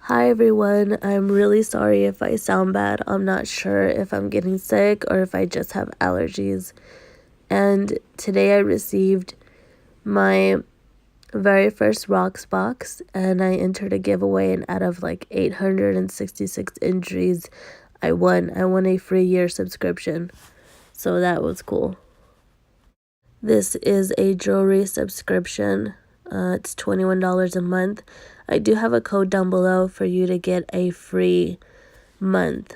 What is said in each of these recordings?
Hi everyone, I'm really sorry if I sound bad. I'm not sure if I'm getting sick or if I just have allergies. And today I received my very first RocksBox and I entered a giveaway, and out of like 866 entries, I won. I won a free year subscription. So that was cool. This is a jewelry subscription. It's $21 a month. I do have a code down below for you to get a free month.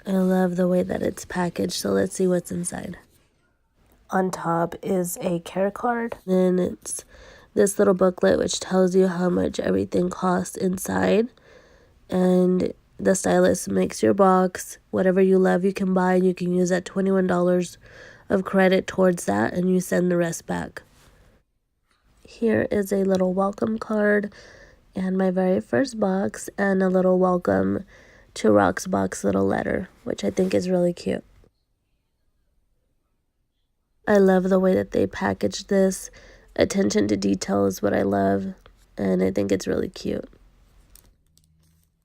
I love the way that it's packaged, so let's see what's inside. On top is a care card. Then it's this little booklet which tells you how much everything costs inside. And the stylist makes your box. Whatever you love you can buy, and you can use that $21 of credit towards that, and you send the rest back. Here is a little welcome card and my very first box, and a little welcome to RocksBox little letter, which I think is really cute. I love the way that they packaged this. Attention to detail is what I love, and I think it's really cute.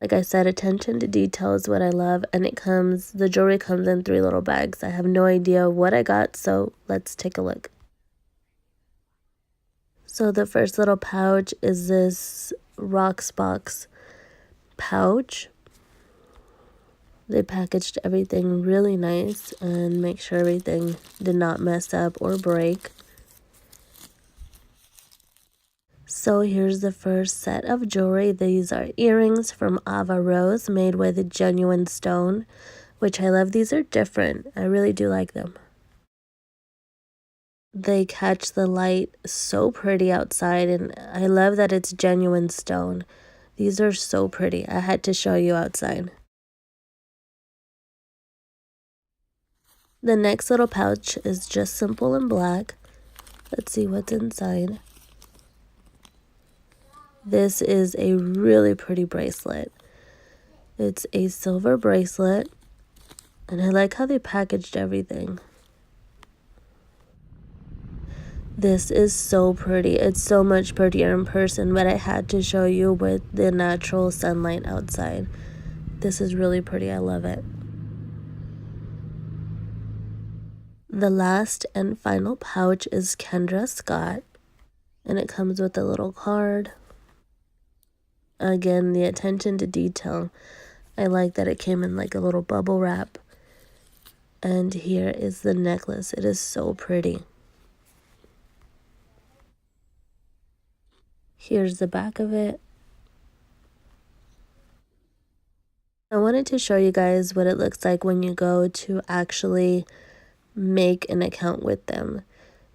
Like I said, attention to detail is what I love, and the jewelry comes in 3 little bags. I have no idea what I got, so let's take a look. So the first little pouch is this RocksBox pouch. They packaged everything really nice and make sure everything did not mess up or break. So here's the first set of jewelry. These are earrings from Ava Rose made with genuine stone, which I love. These are different. I really do like them. They catch the light so pretty outside, and I love that it's genuine stone. These are so pretty. I had to show you outside. The next little pouch is just simple and black. Let's see what's inside. This is a really pretty bracelet. It's a silver bracelet, and I like how they packaged everything. This is so pretty. It's so much prettier in person, but I had to show you with the natural sunlight outside. This is really pretty. I love it. The last and final pouch is Kendra Scott, and it comes with a little card. Again, the attention to detail. I like that it came in like a little bubble wrap. And here is the necklace. It is so pretty. Here's the back of it. I wanted to show you guys what it looks like when you go to actually make an account with them.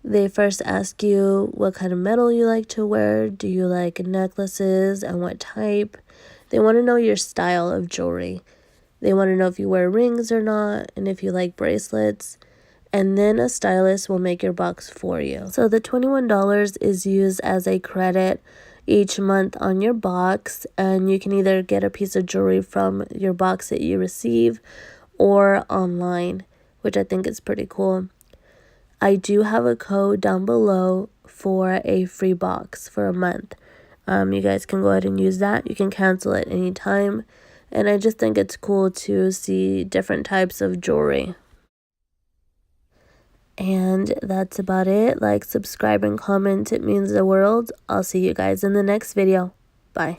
They first ask you what kind of metal you like to wear. Do you like necklaces, and what type? They want to know your style of jewelry. They want to know if you wear rings or not, and if you like bracelets. And then a stylist will make your box for you. So the $21 is used as a credit each month on your box, and you can either get a piece of jewelry from your box that you receive or online, which I think is pretty cool. I do have a code down below for a free box for a month. You guys can go ahead and use that. You can cancel it anytime. And I just think it's cool to see different types of jewelry. And that's about it. Like, subscribe, and comment. It means the world. I'll see you guys in the next video. Bye.